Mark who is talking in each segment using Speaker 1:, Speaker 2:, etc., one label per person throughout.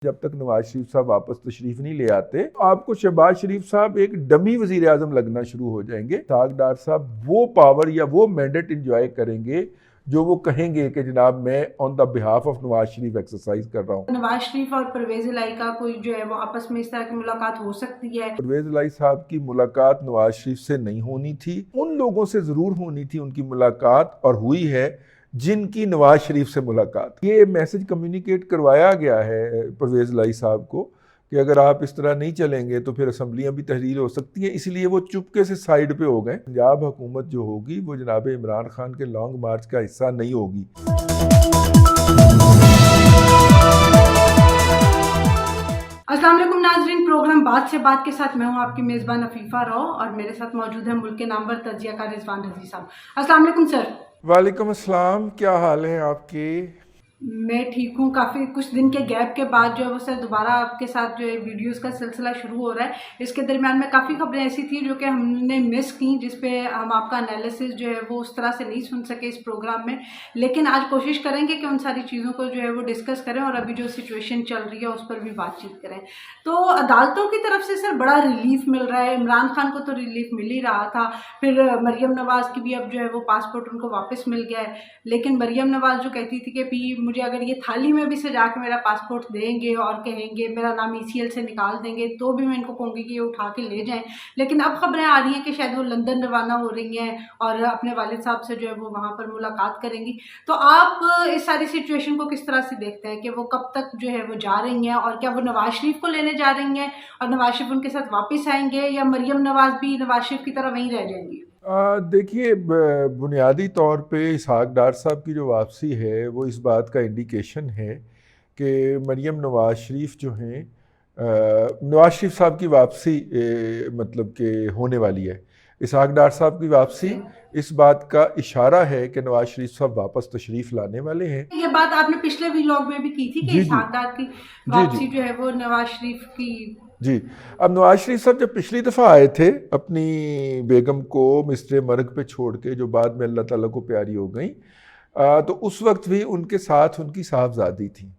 Speaker 1: जब तक नवाज शरीफ साहब वापस तशरीफ नहीं ले आते, आपको शहबाज शरीफ साहब एक डमी वजीर आजम लगना शुरू हो जाएंगे। इसाक डार साहब वो पावर या वो मैंडेट इंजॉय करेंगे जो वो कहेंगे कि जनाब मैं on the behalf of Nawaz Sharif exercise कर रहा हूँ।
Speaker 2: नवाज शरीफ और परवेज इलाई का कोई जो है वो आपस में इस तरह की मुलाकात हो सकती है।
Speaker 1: परवेज इलाई साहब की मुलाकात नवाज शरीफ से नहीं होनी थी, उन लोगों से जरूर होनी थी उनकी मुलाकात, और हुई है जिनकी नवाज शरीफ से मुलाकात। ये मैसेज कम्युनिकेट करवाया गया है परवेज इलाई साहब को कि अगर आप इस तरह नहीं चलेंगे तो फिर असम्बलियाँ भी तहरीर हो सकती हैं, इसलिए वो चुपके से साइड पे हो गए। पंजाब हुकूमत जो होगी वो जनाब इमरान खान के लॉन्ग मार्च का हिस्सा नहीं होगी।
Speaker 2: अस्सलाम वालेकुम नाजरीन, प्रोग्राम बात से बात के साथ मैं हूं आपकी मेज़बान अफीफा राव और मेरे साथ मौजूद है मुल्क के नामवर तजियाकार रिजवान रजी साहब। अस्सलाम वालेकुम सर।
Speaker 1: वालेकुम अस्सलाम, क्या हाल है आपके?
Speaker 2: मैं ठीक हूँ। काफ़ी कुछ दिन के गैप के बाद जो है वो सर दोबारा आपके साथ जो है वीडियोस का सिलसिला शुरू हो रहा है। इसके दरमियान में काफ़ी खबरें ऐसी थी जो कि हमने मिस की, जिस पे हम आपका एनालिसिस जो है वो उस तरह से नहीं सुन सके इस प्रोग्राम में, लेकिन आज कोशिश करेंगे कि उन सारी चीज़ों को जो है वो डिस्कस करें और अभी जो सिचुएशन चल रही है उस पर भी बातचीत करें। तो अदालतों की तरफ से सर बड़ा रिलीफ मिल रहा है। इमरान खान को तो रिलीफ मिल ही रहा था, फिर मरियम नवाज़ की भी अब जो है वो पासपोर्ट उनको वापस मिल गया है, लेकिन मरियम नवाज़ जो कहती थी कि मुझे अगर ये थाली में भी सजा के मेरा पासपोर्ट देंगे और कहेंगे मेरा नाम ईसीएल से निकाल देंगे तो भी मैं इनको कहूँगी कि ये उठा के ले जाएं। लेकिन अब खबरें आ रही हैं कि शायद वो लंदन रवाना हो रही हैं और अपने वालिद साहब से जो है वो वहाँ पर मुलाकात करेंगी। तो आप इस सारी सिचुएशन को किस तरह से देखते हैं कि वो कब तक जो है वो जा रही हैं, और क्या वो नवाज शरीफ को लेने जा रही हैं और नवाज शरीफ उनके साथ वापस आएंगे, या मरियम नवाज भी नवाज शरीफ की तरह वहीं रह जाएंगी?
Speaker 1: देखिए, बुनियादी तौर पे इसाक डार साहब की जो वापसी है वो इस बात का इंडिकेशन है कि मरियम नवाज शरीफ जो हैं, नवाज शरीफ साहब की वापसी मतलब कि होने वाली है। इसाक डार साहब की वापसी इस बात का इशारा है कि नवाज शरीफ साहब वापस तशरीफ़ लाने वाले हैं।
Speaker 2: ये बात आपने पिछले व्लॉग में भी की थी कि
Speaker 1: जी जी
Speaker 2: इसाक डार की
Speaker 1: जी जी
Speaker 2: वापसी जो है वो नवाज शरीफ की।
Speaker 1: जी। अब नवाज शरीफ साहब जब पिछली दफ़ा आए थे अपनी बेगम को मिस्र मर्ग पे छोड़ के, जो बाद में अल्लाह ताला को प्यारी हो गई, तो उस वक्त भी उनके साथ उनकी साहबजादी थी।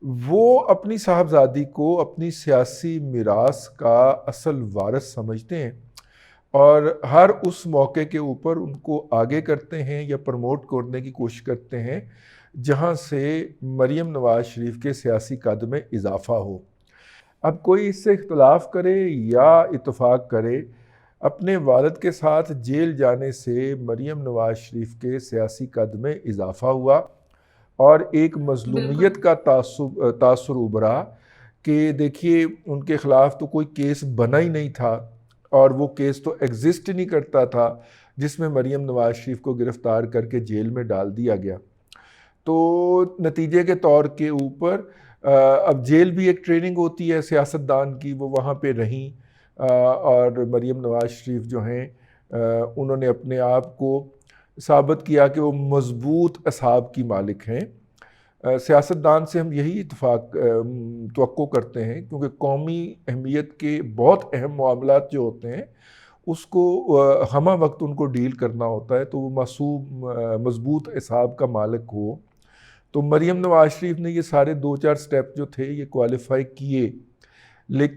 Speaker 1: वो अपनी साहबजादी को अपनी सियासी मीरास का असल वारिस समझते हैं और हर उस मौके के ऊपर उनको आगे करते हैं या प्रमोट करने की कोशिश करते हैं जहाँ से मरियम नवाज शरीफ के सियासी कद में इजाफ़ा हो। अब कोई इससे इख्तलाफ करे या इत्तेफाक करे, अपने वालिद के साथ जेल जाने से मरियम नवाज शरीफ के सियासी कद में इजाफ़ा हुआ और एक मज़लूमियत का तासुर उभरा कि देखिए उनके ख़िलाफ़ तो कोई केस बना ही नहीं था और वो केस तो एग्ज़िस्ट ही नहीं करता था जिसमें मरियम नवाज शरीफ को गिरफ़्तार करके जेल में डाल दिया गया। तो नतीजे के तौर के ऊपर अब जेल भी एक ट्रेनिंग होती है सियासतदान की, वो वहाँ पे रहीं और मरियम नवाज शरीफ जो हैं उन्होंने अपने आप को साबित किया कि वो मज़बूत असाब की मालिक हैं। सियासतदान से हम यही इत्तेफाक तवक्को करते हैं क्योंकि कौमी अहमियत के बहुत अहम मामलात जो होते हैं उसको हमा वक्त उनको डील करना होता है, तो वो मासूम मज़बूत असाब का मालिक हो। तो मरियम नवाज शरीफ ने ये सारे 2-4 स्टेप जो थे ये क्वालिफाई किए,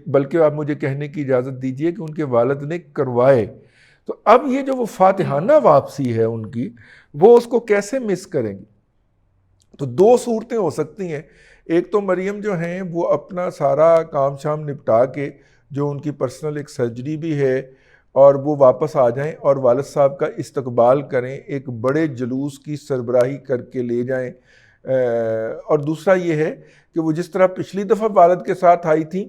Speaker 1: बल्कि आप मुझे कहने की इजाज़त दीजिए कि उनके वालिद ने करवाए। तो अब ये जो वो फातिहाना वापसी है उनकी, वो उसको कैसे मिस करेंगी? तो दो सूरतें हो सकती हैं। एक तो मरियम जो हैं वो अपना सारा काम शाम निपटा के, जो उनकी पर्सनल एक सर्जरी भी है, और वो वापस आ जाएं और वालिद साहब का इस्तकबाल करें, एक बड़े जुलूस की सरबराही करके ले जाएं। और दूसरा ये है कि वो जिस तरह पिछली दफ़ा वालिद के साथ आई थी,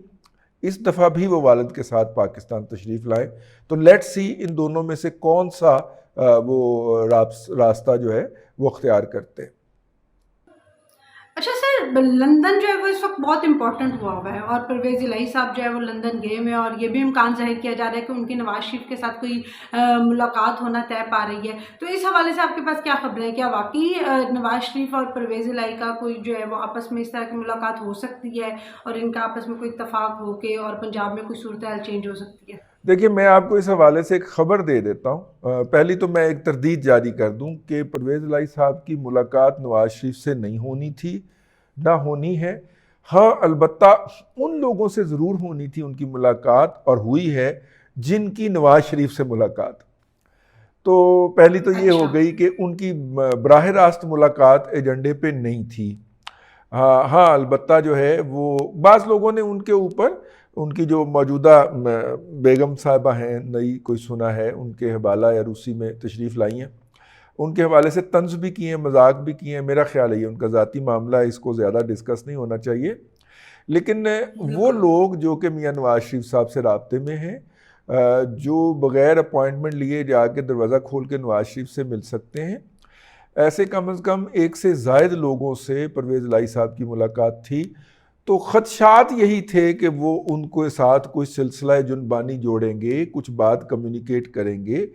Speaker 1: इस दफ़ा भी वो वालिद के साथ पाकिस्तान तशरीफ़ लाएं। तो लेट्स सी इन दोनों में से कौन सा वो रास्ता जो है वो अख्तियार करते हैं।
Speaker 2: अच्छा सर, लंदन जो है वो इस वक्त बहुत इंपॉर्टेंट हुआ है और परवेज इलाही साहब जो है वो लंदन गए हुए हैं और ये भी इम्कान जाहिर किया जा रहा है कि उनकी नवाज शरीफ के साथ कोई मुलाकात होना तय पा रही है। तो इस हवाले से आपके पास क्या खबरें हैं? क्या वाकई नवाज शरीफ और परवेज इलाही का कोई जो है वो आपस में इस तरह की मुलाकात हो सकती है और इनका आपस में कोई इत्तफाक हो के और पंजाब में कोई सूरत हाल चेंज हो सकती है?
Speaker 1: देखिए, मैं आपको इस हवाले से एक ख़बर दे देता हूँ। पहली तो मैं एक तरदीद जारी कर दूँ कि परवेज़ इलाही साहब की मुलाकात नवाज शरीफ से नहीं होनी थी, ना होनी है। हाँ, अलबत्ता उन लोगों से ज़रूर होनी थी उनकी मुलाकात, और हुई है, जिनकी नवाज शरीफ से मुलाकात। तो पहली तो ये हो
Speaker 2: अच्छा।
Speaker 1: गई कि उनकी बराह रास्त मुलाकात एजेंडे पे नहीं थी। हाँ हाँ, अलबत्ता जो है वो बाज़ लोगों ने उनके ऊपर, उनकी जो मौजूदा बेगम साहिबा हैं, नई कोई सुना है, उनके हवाला या रूसी में तशरीफ़ लाई हैं, उनके हवाले से तंज भी किए हैं, मजाक भी किए हैं। मेरा ख्याल है ये उनका ज़ाती मामला है, इसको ज़्यादा डिस्कस नहीं होना चाहिए। लेकिन वो
Speaker 2: बिल्कुल।
Speaker 1: लोग जो कि मियाँ नवाज शरीफ साहब से राब्ते में हैं, जो बग़ैर अपॉइंटमेंट लिए जाके दरवाज़ा खोल के नवाज शरीफ से मिल सकते हैं, ऐसे कम अज़ कम एक से ज़ायद लोगों से परवेज़ लाई साहब की मुलाकात थी। तो ख़दशात यही थे कि वो उनके साथ कोई सिलसिला जुनबानी जोड़ेंगे, कुछ बात कम्युनिकेट करेंगे।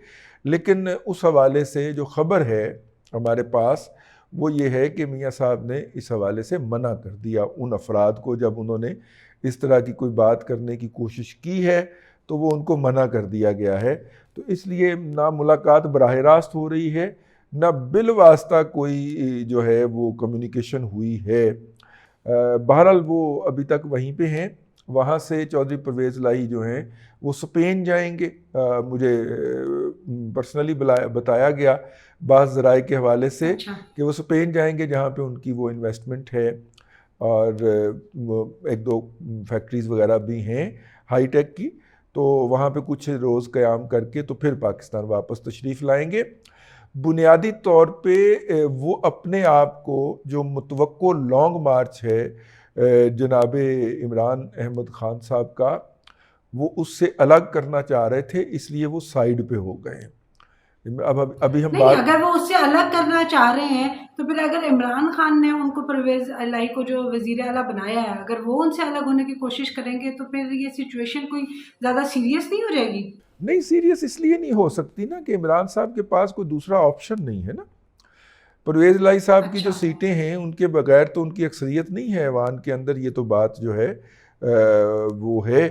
Speaker 1: लेकिन उस हवाले से जो ख़बर है हमारे पास, वो ये है कि मियाँ साहब ने इस हवाले से मना कर दिया उन अफराद को। जब उन्होंने इस तरह की कोई बात करने की कोशिश की है तो वो उनको मना कर दिया गया है। तो इसलिए ना मुलाकात बराह रास्त हो रही है, ना बिल वास्ता कोई जो है वो कम्युनिकेशन हुई है। बहरहाल वो अभी तक वहीं पे हैं। वहाँ से चौधरी परवेज़ लाई जो हैं वो स्पेन जाएंगे। मुझे पर्सनली बताया गया बाज़ ज़राए के हवाले से
Speaker 2: अच्छा।
Speaker 1: कि वो स्पेन जाएंगे, जहाँ पे उनकी वो इन्वेस्टमेंट है, और वो एक दो फैक्ट्रीज़ वगैरह भी हैं हाई टेक की। तो वहाँ पे कुछ रोज़ क़याम करके तो फिर पाकिस्तान वापस तशरीफ़ लाएंगे। बुनियादी तौर पे वो अपने आप को जो मुतवक्को लॉन्ग मार्च है जनाब इमरान अहमद ख़ान साहब का, वो उससे अलग करना चाह रहे थे, इसलिए वो साइड पे हो गए। अब अभी हम
Speaker 2: नहीं,
Speaker 1: बात,
Speaker 2: अगर वो उससे अलग करना चाह रहे हैं तो फिर अगर इमरान खान ने उनको परवेज लाई को जो वजीर आला बनाया है, अगर वो उनसे अलग होने की कोशिश करेंगे तो फिर ये सिचुएशन कोई ज़्यादा सीरियस नहीं हो जाएगी?
Speaker 1: नहीं, सीरियस इसलिए नहीं हो सकती ना कि इमरान साहब के पास कोई दूसरा ऑप्शन नहीं है ना। परवेज़ लाई साहब की जो
Speaker 2: अच्छा।
Speaker 1: सीटें हैं उनके बगैर तो उनकी अक्सरियत नहीं है ऐवान के अंदर। ये तो बात जो है वो है,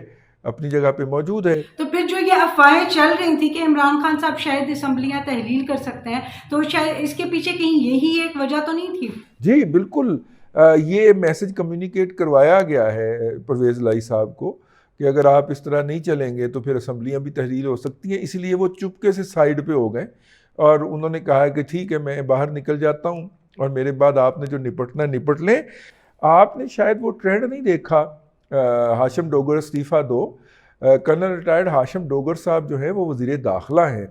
Speaker 1: अपनी जगह पे मौजूद है।
Speaker 2: तो फिर जो ये अफवाहें चल रही थी कि इमरान खान साहब शायद असम्बलियाँ तहलील कर सकते हैं, तो शायद इसके पीछे कहीं यही एक वजह तो नहीं थी?
Speaker 1: जी बिल्कुल, ये मैसेज कम्युनिकेट करवाया गया है परवेज़ लाई साहब को कि अगर आप इस तरह नहीं चलेंगे तो फिर असम्बलियाँ भी तहलील हो सकती हैं। इसलिए वो चुपके से साइड पे हो गए और उन्होंने कहा कि ठीक है, मैं बाहर निकल जाता हूँ और मेरे बाद आपने जो निपटना निपट लें। आपने शायद वो ट्रेंड नहीं देखा, हाशिम डोगर इस्तीफ़ा दो। कर्नल रिटायर्ड हाशिम डोगर साहब जो हैं वो वज़ीर दाखिला हैं,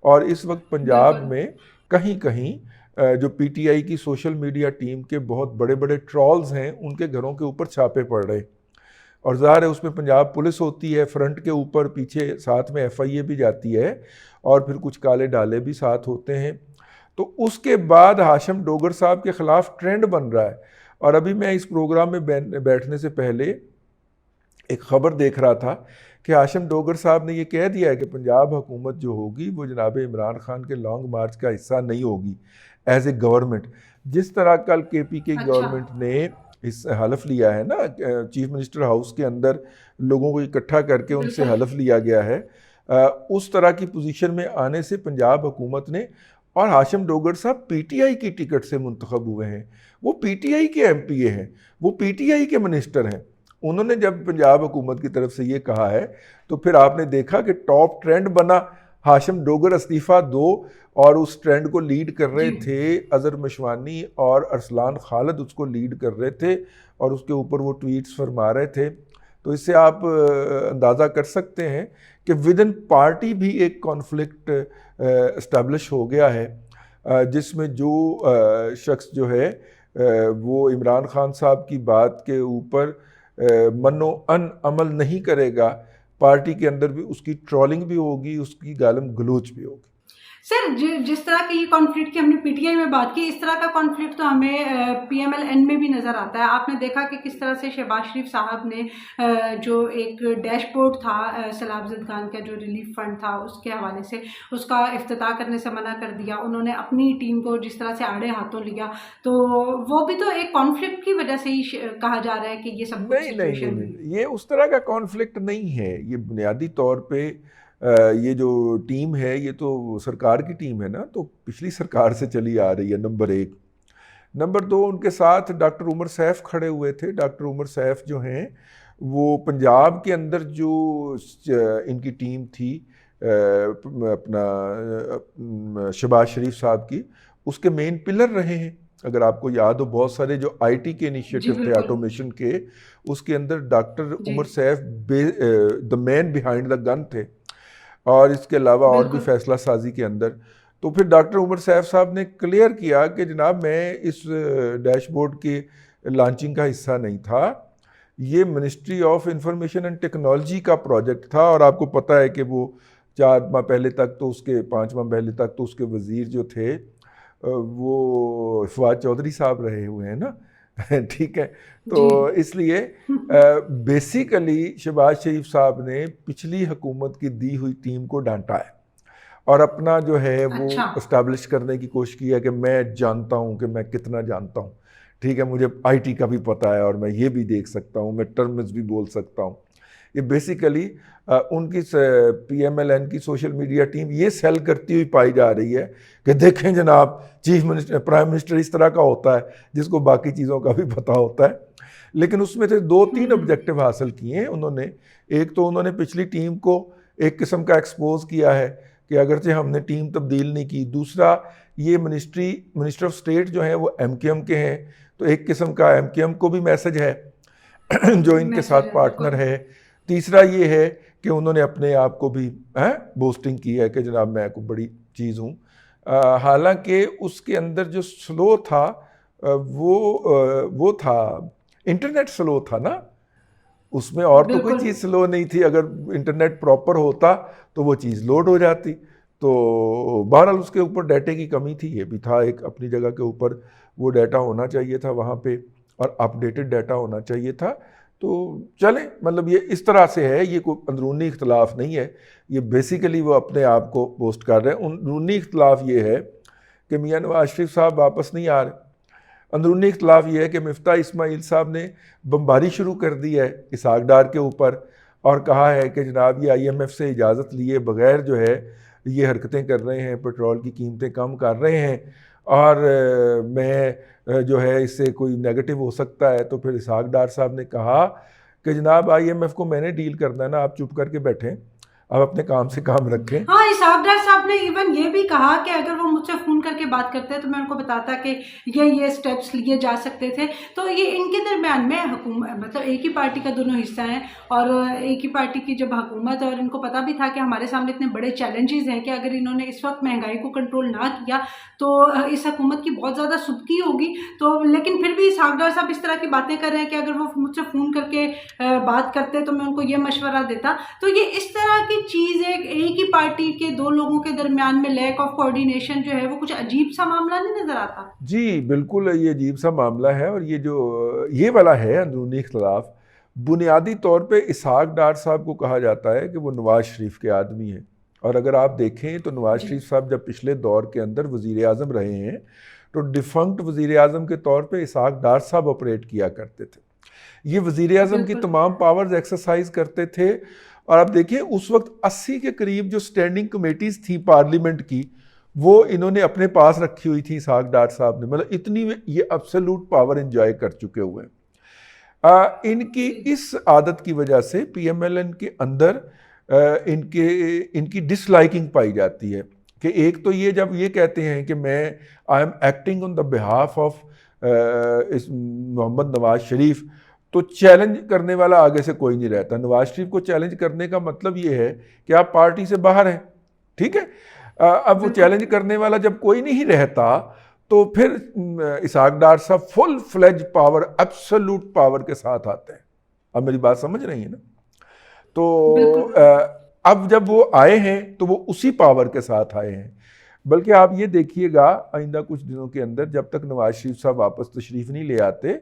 Speaker 1: और इस वक्त पंजाब
Speaker 2: बिल्कुल।
Speaker 1: में कहीं कहीं जो पीटीआई की सोशल मीडिया टीम के बहुत बड़े बड़े ट्रॉल्स हैं, उनके घरों के ऊपर छापे पड़ रहे। और ज़ाहिर है उसमें पंजाब पुलिस होती है फ्रंट के ऊपर, पीछे साथ में एफआईए भी जाती है, और फिर कुछ काले डाले भी साथ होते हैं। तो उसके बाद हाशिम डोगर साहब के ख़िलाफ़ ट्रेंड बन रहा है। और अभी मैं इस प्रोग्राम में बैठने से पहले एक ख़बर देख रहा था कि हाशिम डोगर साहब ने ये कह दिया है कि पंजाब हुकूमत जो होगी वो जनाब इमरान खान के लॉन्ग मार्च का हिस्सा नहीं होगी एज ए गवर्नमेंट। जिस तरह कल केपी की
Speaker 2: अच्छा।
Speaker 1: गवर्नमेंट ने इस हलफ लिया है ना, चीफ मिनिस्टर हाउस के अंदर लोगों को इकट्ठा करके उनसे
Speaker 2: बिल्कुल।
Speaker 1: हलफ लिया गया है, उस तरह की पोजीशन में आने से पंजाब हुकूमत ने, और हाशिम डोगर साहब पीटीआई की टिकट से मुंतखब हुए हैं, वो पीटीआई के एमपीए हैं, वो पीटीआई के मिनिस्टर हैं। उन्होंने जब पंजाब हुकूमत की तरफ से ये कहा है तो फिर आपने देखा कि टॉप ट्रेंड बना हाशिम डोगर इस्तीफ़ा दो, और उस ट्रेंड को लीड कर रहे
Speaker 2: जी।
Speaker 1: थे अज़हर मशवानी और अरसलान खालिद, उसको लीड कर रहे थे और उसके ऊपर वो ट्वीट्स फरमा रहे थे। तो इससे आप अंदाज़ा कर सकते हैं कि विद इन पार्टी भी एक कॉन्फ्लिक्ट इस्टेब्लिश हो गया है, जिसमें जो शख्स जो है वो इमरान खान साहब की बात के ऊपर मनो अन अमल नहीं करेगा, पार्टी के अंदर भी उसकी ट्रोलिंग भी होगी, उसकी गालम गलोच भी होगी।
Speaker 2: सर, जिस तरह की कॉन्फ्लिक्ट की हमने पीटीआई में बात की, इस तरह का कॉन्फ्लिक्ट तो हमें पीएमएल-एन में भी नज़र आता है। आपने देखा कि किस तरह से शहबाज शरीफ साहब ने जो एक डैशबोर्ड था सैलाब ज़रदान का जो रिलीफ फंड था उसके हवाले से, उसका इफ्तिताह करने से मना कर दिया। उन्होंने अपनी टीम को जिस तरह से आड़े हाथों लिया, तो वो भी तो एक कॉन्फ्लिक्ट की वजह से ही कहा जा रहा है कि ये सब कुछ
Speaker 1: नहीं नहीं नहीं
Speaker 2: सिचुएशन हुई।
Speaker 1: नहीं, ये उस तरह का कॉन्फ्लिक्ट नहीं है। ये बुनियादी तौर पे ये जो टीम है ये तो सरकार की टीम है ना, तो पिछली सरकार से चली आ रही है, नंबर एक। नंबर 2, उनके साथ डॉक्टर उमर सैफ खड़े हुए थे। डॉक्टर उमर सैफ जो हैं वो पंजाब के अंदर जो इनकी टीम थी अपना शहबाज शरीफ साहब की, उसके मेन पिलर रहे हैं। अगर आपको याद हो, बहुत सारे जो आईटी के
Speaker 2: जी
Speaker 1: इनिशिएटिव थे
Speaker 2: बिल्कुल।
Speaker 1: ऑटोमेशन के, उसके अंदर doctor
Speaker 2: ji
Speaker 1: Umar Saif the man behind the gun थे, और इसके अलावा और भी
Speaker 2: बिल्कुल।
Speaker 1: फैसला साजी के अंदर। तो फिर डॉक्टर उमर सैफ साहब ने क्लियर किया कि जनाब मैं इस डैशबोर्ड की लॉन्चिंग का हिस्सा नहीं था, ये ministry of information and technology का प्रोजेक्ट था। और आपको पता है कि वो 4 माह पहले तक तो उसके 5 माह पहले तक तो उसके वज़ीर जो थे वो फवाद चौधरी साहब रहे हुए हैं ना ठीक है। तो
Speaker 2: जी
Speaker 1: इसलिए बेसिकली शहबाज शरीफ साहब ने पिछली हुकूमत की दी हुई टीम को डांटा है और अपना जो है वो
Speaker 2: अच्छा।
Speaker 1: इस्टेब्लिश करने की कोशिश की है कि मैं जानता हूँ कि मैं कितना जानता हूँ, ठीक है, मुझे आईटी का भी पता है और मैं ये भी देख सकता हूँ, मैं टर्म्स भी बोल सकता हूँ। ये बेसिकली उनकी पीएमएलएन की सोशल मीडिया टीम ये सेल करती हुई पाई जा रही है कि देखें जनाब, चीफ मिनिस्टर प्राइम मिनिस्टर इस तरह का होता है जिसको बाकी चीज़ों का भी पता होता है। लेकिन उसमें से 2-3 ऑब्जेक्टिव हासिल किए हैं उन्होंने। एक तो उन्होंने पिछली टीम को एक किस्म का एक्सपोज किया है कि अगरचे हमने टीम तब्दील नहीं की। दूसरा, ये मिनिस्टर ऑफ स्टेट जो है वो एमकेएम के हैं, तो एक किस्म का एमकेएम को भी मैसेज है जो इनके
Speaker 2: मैसेज
Speaker 1: साथ
Speaker 2: है
Speaker 1: पार्टनर
Speaker 2: बिल्कुल।
Speaker 1: है। तीसरा ये है कि उन्होंने अपने आप को भी बोस्टिंग की है कि जनाब मैं को बड़ी चीज़ हूँ। हालांकि उसके अंदर जो स्लो था वो था इंटरनेट स्लो था ना, उसमें और तो कोई
Speaker 2: बिल्कुल।
Speaker 1: चीज़ स्लो नहीं थी। अगर इंटरनेट प्रॉपर होता तो वो चीज़ लोड हो जाती। तो बहरहाल उसके ऊपर डाटे की कमी थी, ये भी था एक अपनी जगह के ऊपर, वो डाटा होना चाहिए था वहाँ पे और अपडेटेड डाटा होना चाहिए था। तो चलें, मतलब ये इस तरह से है, ये कोई अंदरूनी इख्तलाफ नहीं है, ये बेसिकली वो अपने आप को पोस्ट कर रहे हैं। अंदरूनी इख्तलाफ ये है कि मियाँ नवाज शरीफ साहब वापस नहीं आ रहे। अंदरूनी इख्तलाफ ये है कि मिफ्ता इस्माइल साहब ने बमबारी शुरू कर दी है इसहाक डार के ऊपर और कहा है कि जनाब ये IMF से इजाज़त लिए बगैर जो है ये हरकतें कर रहे हैं, पेट्रोल की कीमतें कम कर रहे हैं और मैं जो है इससे कोई नेगेटिव हो सकता है। तो फिर इसहाक डार साहब ने कहा कि जनाब IMF को मैंने डील करना है ना, आप चुप करके बैठें, आप अपने काम से काम रखें।
Speaker 2: हाँ, इसहाक डार साहब ने इवन ये भी कहा कि अगर वो मुझसे फ़ोन करके बात करते हैं तो मैं उनको बताता कि ये स्टेप्स लिए जा सकते थे। तो ये इनके दरमियान में मतलब एक ही पार्टी का दोनों हिस्सा हैं और एक ही पार्टी की जब हुकूमत है और इनको पता भी था कि हमारे सामने इतने बड़े चैलेंजेस हैं कि अगर इन्होंने इस वक्त महंगाई को कंट्रोल ना किया तो इस हुकूमत की बहुत ज़्यादा सुबकी होगी। तो लेकिन फिर भी इसहाक डार साहब इस तरह की बातें कर रहे हैं कि अगर वो मुझसे फ़ोन करके बात करते तो मैं उनको ये मशवरा देता। तो ये इस तरह की चीज़ है, एक ही पार्टी के दो लोगों के दरमियान में लैक ऑफ कोऑर्डिनेशन जो है वो कुछ अजीब सा मामला नहीं नजर आता?
Speaker 1: जी बिल्कुल, ये अजीब सा मामला है और ये जो ये वाला है अंदरूनी इख्तलाफ, बुनियादी तौर पे इसहाक डार साहब को कहा जाता है कि वो नवाज शरीफ के आदमी हैं। और अगर आप देखें तो नवाज
Speaker 2: जी
Speaker 1: शरीफ साहब जब पिछले दौर के अंदर वज़ीर आज़म रहे हैं तो डिफंक्ट वज़ीर आज़म के तौर पे इसहाक डार साहब ऑपरेट किया करते थे। ये वज़ीर आज़म की
Speaker 2: बिल्कुल।
Speaker 1: तमाम पावर्स एक्सरसाइज करते थे। और आप देखिए उस वक्त 80 के करीब जो स्टैंडिंग कमेटीज़ थी पार्लियामेंट की, वो इन्होंने अपने पास रखी हुई थी इसहाक डार साहब ने, मतलब इतनी ये एब्सोल्यूट पावर एंजॉय कर चुके हुए हैं। इनकी इस आदत की वजह से पीएमएलएन के अंदर इनकी डिसलाइकिंग पाई जाती है कि एक तो ये जब ये कहते हैं कि मैं I am acting on the behalf of इस मोहम्मद नवाज शरीफ, तो चैलेंज करने वाला आगे से कोई नहीं रहता। नवाज शरीफ को चैलेंज करने का मतलब ये है कि आप पार्टी से बाहर हैं, ठीक है। अब वो चैलेंज करने वाला जब कोई नहीं रहता तो फिर इसहाक डार साहब full fledge power, absolute power के साथ आते हैं। अब मेरी बात समझ रही है ना? तो अब जब वो आए हैं तो वो उसी पावर के साथ आए हैं। बल्कि आप ये देखिएगा आइंदा कुछ दिनों के अंदर जब तक नवाज शरीफ साहब वापस तशरीफ़ नहीं ले आते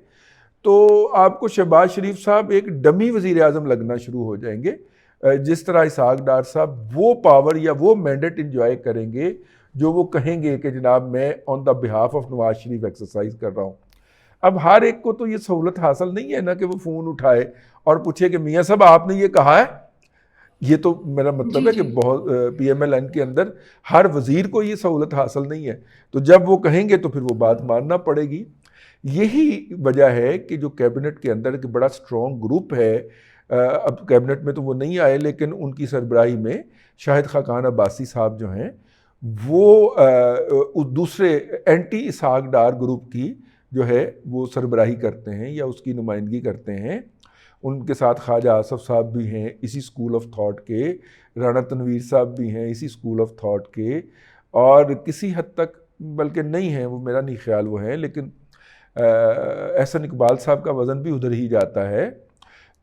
Speaker 1: तो आपको शहबाज शरीफ साहब एक डमी वज़ीर आज़म लगना शुरू हो जाएंगे। जिस तरह इसहाक डार साहब वो पावर या वो मैंडेट इंजॉय करेंगे जो वो कहेंगे कि जनाब मैं on the behalf of Nawaz Sharif exercise कर रहा हूँ। अब हर एक को तो ये सहूलत हासिल नहीं है ना कि वो फ़ोन उठाए और पूछे कि मियाँ साहब आपने ये कहा है, ये तो मेरा मतलब
Speaker 2: जी
Speaker 1: है कि
Speaker 2: जी
Speaker 1: बहुत PMLN के अंदर हर वजीर को ये सहूलत हासिल नहीं है, तो जब वो कहेंगे तो फिर वो बात मानना पड़ेगी। यही वजह है कि जो कैबिनेट के अंदर एक बड़ा स्ट्रॉन्ग ग्रुप है, अब कैबिनेट में तो वो नहीं आए लेकिन उनकी सरबराही में शाहिद खाकान अब्बासी साहब जो हैं वो उस दूसरे एंटी इसहाक डार ग्रुप की जो है वो सरबराही करते हैं या उसकी नुमाइंदगी करते हैं। उनके साथ ख्वाजा आसफ साहब भी हैं इसी स्कूल ऑफ थॉट के, राना तनवीर साहब भी हैं इसी स्कूल ऑफ थॉट के, और किसी हद तक बल्कि नहीं हैं, वो मेरा नहीं ख्याल वो हैं, लेकिन एहसन इकबाल साहब का वज़न भी उधर ही जाता है।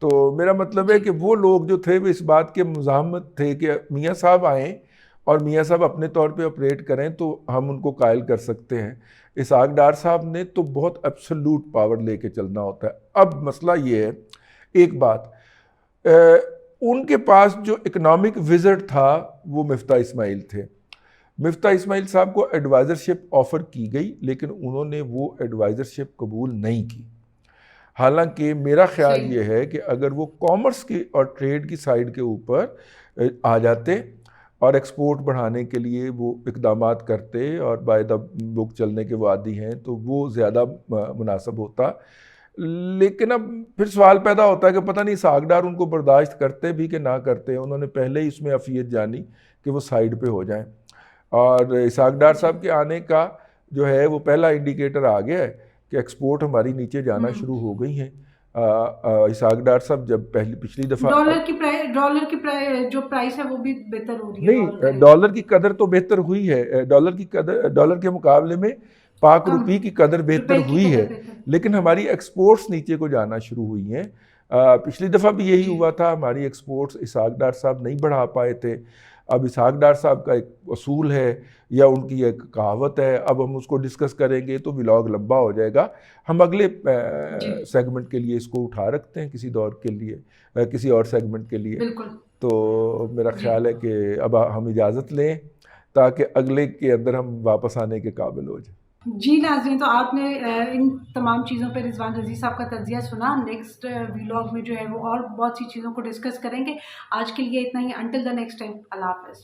Speaker 1: तो मेरा मतलब है
Speaker 2: जी
Speaker 1: कि वो लोग जो थे वो इस बात के मुज़ाहमत थे कि मियाँ साहब आएँ और मियाँ साहब अपने तौर पे ऑपरेट करें तो हम उनको कायल कर सकते हैं। इसहाक डार साहब ने तो बहुत एब्सोल्यूट पावर लेके चलना होता है। अब मसला ये है, एक बात, उनके पास जो इकनॉमिक विज़िट था वो मिफ्ता इस्माइल थे। मिफ्ता इस्माइल साहब को एडवाइज़रशिप ऑफ़र की गई लेकिन उन्होंने वो एडवाइज़रशिप कबूल नहीं की। हालांकि मेरा ख्याल
Speaker 2: सही
Speaker 1: ये है कि अगर वो कॉमर्स की और ट्रेड की साइड के ऊपर आ जाते और एक्सपोर्ट बढ़ाने के लिए वो इकदामात करते और बाय द बुक चलने के वादी हैं तो वो ज़्यादा मुनासिब होता। लेकिन अब फिर सवाल पैदा होता है कि पता नहीं सागडार उनको बर्दाश्त करते भी कि ना करते। उन्होंने पहले ही इसमें अफियत जानी कि वो साइड पे हो जाएं, और इसहाक डार
Speaker 2: जी
Speaker 1: साहब के आने का जो है वो पहला इंडिकेटर आ गया है कि एक्सपोर्ट हमारी नीचे जाना शुरू हो गई हैं। इसहाक डार साहब जब पिछली दफ़ा
Speaker 2: जो प्राइस है वो भी बेहतर हो रही है
Speaker 1: नहीं,
Speaker 2: डॉलर का रेट
Speaker 1: डॉलर की कदर तो बेहतर हुई है, डॉलर की कदर, डॉलर के मुकाबले में पाक
Speaker 2: कम,
Speaker 1: रुपये की कदर बेहतर
Speaker 2: रुपए की
Speaker 1: हुई है,
Speaker 2: कदर बेहतर।
Speaker 1: लेकिन हमारी एक्सपोर्ट्स नीचे को जाना शुरू हुई हैं। पिछली दफ़ा भी यही
Speaker 2: जी
Speaker 1: हुआ था, हमारी एक्सपोर्ट्स इसहाक डार साहब नहीं बढ़ा पाए थे। अब इसहाक डार साहब का एक असूल है या उनकी एक कहावत है, अब हम उसको डिस्कस करेंगे तो व्लॉग लंबा हो जाएगा। हम अगले
Speaker 2: जी
Speaker 1: सेगमेंट के लिए इसको उठा रखते हैं, किसी दौर के लिए, किसी और सेगमेंट के लिए।
Speaker 2: बिल्कुल
Speaker 1: तो मेरा
Speaker 2: जी
Speaker 1: ख्याल है कि अब हम इजाज़त लें ताकि अगले के अंदर हम वापस आने के काबिल हो जाए।
Speaker 2: जी नाज़रीन, तो आपने इन तमाम चीज़ों पे रिजवान रज़ी साहब का तज्ज़िया सुना। नेक्स्ट व्लॉग में जो है वो और बहुत सी चीज़ों को डिस्कस करेंगे। आज के लिए इतना ही। अंटिल द नेक्स्ट टाइम, अल्लाह हाफ़िज़।